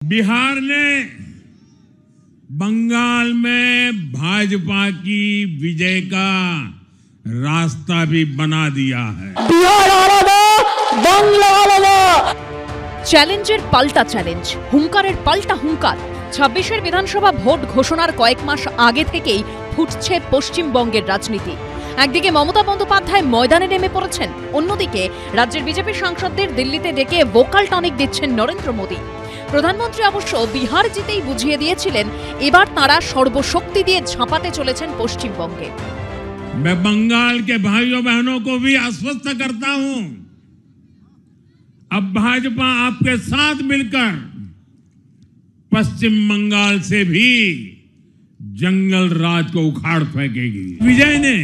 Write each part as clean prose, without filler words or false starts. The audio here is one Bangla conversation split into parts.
बिहार ने बंगाल में भाजपा की विजय का रास्ता भी बना दिया है। बिहार आलादा, बांग्ला आलादा। চ্যালেঞ্জের পাল্টা চ্যালেঞ্জ, হুঙ্কারের পাল্টা হুঙ্কার। 26-এর বিধানসভা ভোট ঘোষণার কয়েক মাস আগে থেকেই ফুটছে পশ্চিমবঙ্গের রাজনীতি। একদিকে মমতা বন্দ্যোপাধ্যায় ময়দানে নেমে পড়েছেন, অন্যদিকে রাজ্যের বিজেপি সাংসদদের দিল্লিতে ডেকে ভোকাল টনিক দিচ্ছেন নরেন্দ্র মোদী। প্রধানমন্ত্রী অবশ্য বিহার জিতেই বুঝিয়ে দিয়েছিলেন এবার তাঁরা সর্বশক্তি দিয়ে ঝাঁপাতে চলেছেন পশ্চিমবঙ্গে। मैं बंगाल के भाइयों बहनों को भी आश्वस्त करता हूं, अब भाजपा आपके साथ मिलकर पश्चिम बंगाल से भी जंगल राज को उखाड़ फेंकेगी। विजय ने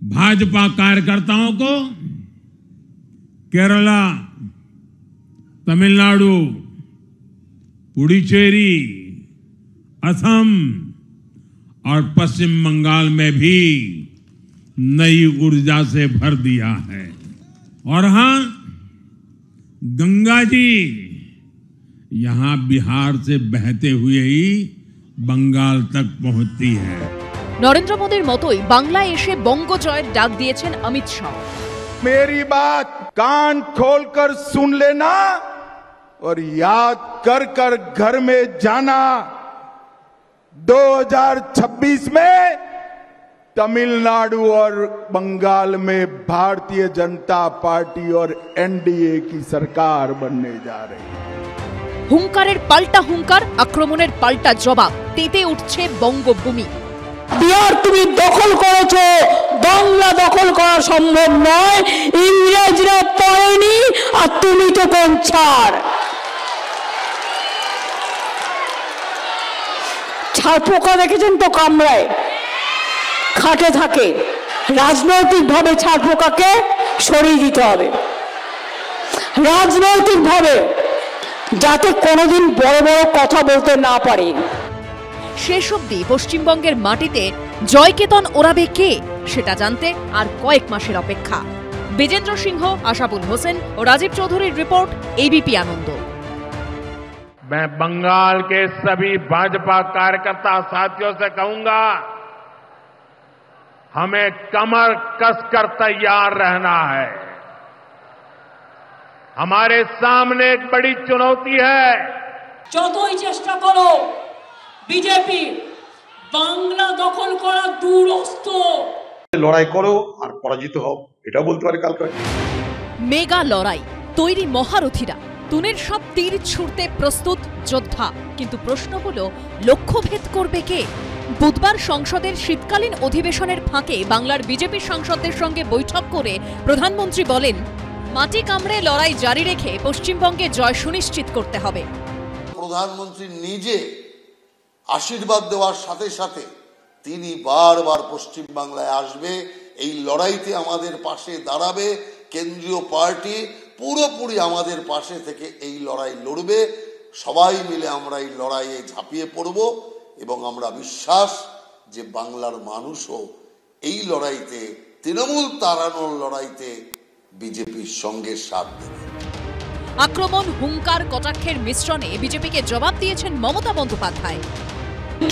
भाजपा कार्यकर्ताओं को केरला, तमिलनाडु, पुडुचेरी, असम और पश्चिम बंगाल में भी नई ऊर्जा से भर दिया है। और हां, गंगा जी यहां बिहार से बहते हुए ही बंगाल तक पहुंचती है। নরেন্দ্র মোদীর মতোই বাংলায় এসে বঙ্গজয়ের ডাক দিয়েছেন অমিত শাহ। मेरी बात कान खोलकर सुन लेना और याद कर कर घर में जाना। 2026 में तमिलनाडु और बंगाल में भारतीय जनता पार्टी और एनडीए की सरकार बनने जा रही है। হুঙ্কারের পাল্টা হুঙ্কার, আক্রমণের পাল্টা জবাব, তেতে উঠছে বঙ্গভূমি। বিহার তুমি দখল করেছো, বাংলা দখল করা সম্ভব নয়। ইংরেজরা পারেনি আর তুমি তো কোন ছাড়। ছাড় পোকা দেখেছেন তো কামড়ায়, খাটে থাকে। রাজনৈতিকভাবে ছাড় পোকাকে সরিয়ে দিতে হবে, রাজনৈতিকভাবে, যাতে কোনোদিন বড় বড় কথা বলতে না পারে। শেষ অবধি পশ্চিমবঙ্গের মাটিতে জয়কেতন ওড়াবে কে, সেটা জানতে আর কয়েক মাসের অপেক্ষা। বিজেন্দ্র সিংহ, আশাবুল হোসেন ও রাজীব চৌধুরীর রিপোর্ট, এবিপি আনন্দ। मैं बंगाल के सभी भाजपा कार्यकर्ता साथियों से कहूंगा, हमें कमर कसकर तैयार रहना है। हमारे सामने एक बड़ी चुनौती है। যতই চেষ্টা করো বিজেপি বাংলা দখল করা দুরস্ত। লড়াই করো আর পরাজিত হও, এটা বলতে পারে কালকে। মেগা লড়াই, তৈরি মহারথীরা, তুনের সব তীর ছুড়তে প্রস্তুত যোদ্ধা। কিন্তু প্রশ্ন হলো, লক্ষ্যভেদ করবে কে? বুধবার সংসদের শীতকালীন অধিবেশনের ফাঁকে বাংলার বিজেপি সাংসদদের সঙ্গে বৈঠক করে প্রধানমন্ত্রী বলেন, মাটি কামড়ে লড়াই জারি রেখে পশ্চিমবঙ্গে জয় সুনিশ্চিত করতে হবে। প্রধানমন্ত্রী নিজে আশীর্বাদ দেওয়ার সাথে সাথে তিনি বারবার পশ্চিম বাংলায় আসবে, এই লড়াইতে আমাদের পাশে দাঁড়াবে। কেন্দ্রীয় পার্টি পুরোপুরি আমাদের পাশে থেকে এই লড়াই লড়বে। সবাই মিলে আমরা এই লড়াইয়ে ঝাঁপিয়ে পড়ব এবং আমরা বিশ্বাস যে বাংলার মানুষও এই লড়াইতে, তৃণমূল তাড়ানোর লড়াইতে বিজেপির সঙ্গে সাথ দেবে। আক্রমণ, হুঙ্কার, কটাক্ষের মিশ্রণে বিজেপিকে জবাব দিয়েছেন মমতা বন্দ্যোপাধ্যায়।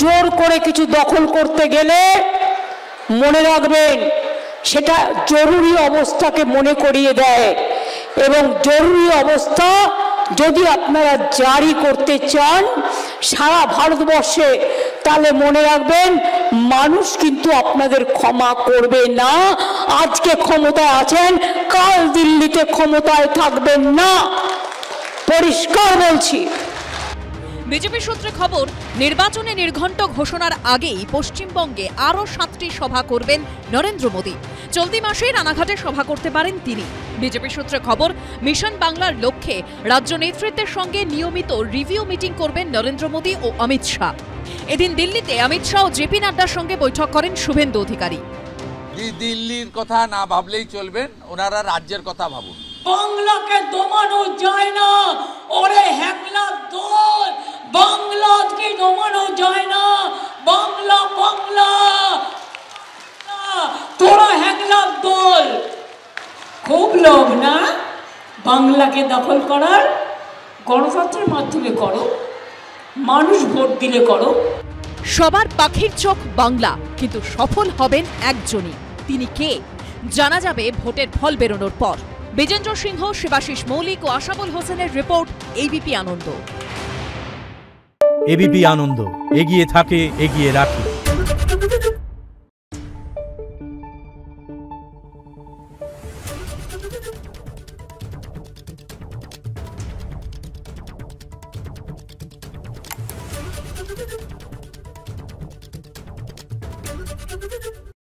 জোর করে কিছু দখল করতে গেলে মনে রাখবেন সেটা জরুরি অবস্থাকে মনে করিয়ে দেয়, এবং জরুরি অবস্থা যদি আপনারা জারি করতে চান সারা ভারতবর্ষে, তাহলে মনে রাখবেন মানুষ কিন্তু আপনাদের ক্ষমা করবে না। আজকে ক্ষমতায় আছেন, কাল দিল্লিতে ক্ষমতায় থাকবেন না, পরিষ্কার বলছি। বিজেপি সূত্রে খবর, নির্বাচনে নির্ঘণ্ট ঘোষণার আগেই পশ্চিমবঙ্গে আরও 7টি সভা করবেন নরেন্দ্র মোদী। চলতি মাসে রানাঘাটে সভা করতে পারেন তিনি। বিজেপি সূত্রে খবর, মিশন বাংলার লক্ষ্যে রাজ্য নেতৃত্বের সঙ্গে নিয়মিত রিভিউ মিটিং করবেন নরেন্দ্র মোদী ও অমিত শাহ। এদিন দিল্লিতে অমিত শাহ ও জেপি নাড্ডার সঙ্গে বৈঠক করেন শুভেন্দু অধিকারী। দিল্লির কথা না ভাবলেই চলবেন, ওনারা রাজ্যের কথা ভাবুন। বাংলাকে দমানো যায় না, ওরে হ্যাংলা দল, বাংলাকে দমানো যায় না। বাংলা বাংলা, তোরা হ্যাংলা দল। খুব লোভ না বাংলাকে দখল করার? গণতন্ত্রের মাধ্যমে করো, মানুষ ভোট দিলে করো। সবার পাখির চোখ বাংলা, কিন্তু সফল হবেন একজনই। তিনি কে জানা যাবে ভোটের ফল বেরোনোর পর। বিজেন্দ্র সিংহ, শিবাশিস মৌলিক ও আশাবুল হোসেনের রিপোর্ট, এবিপি আনন্দ। এবিপি আনন্দ, এগিয়ে থাকে, এগিয়ে রাখে। Thank you.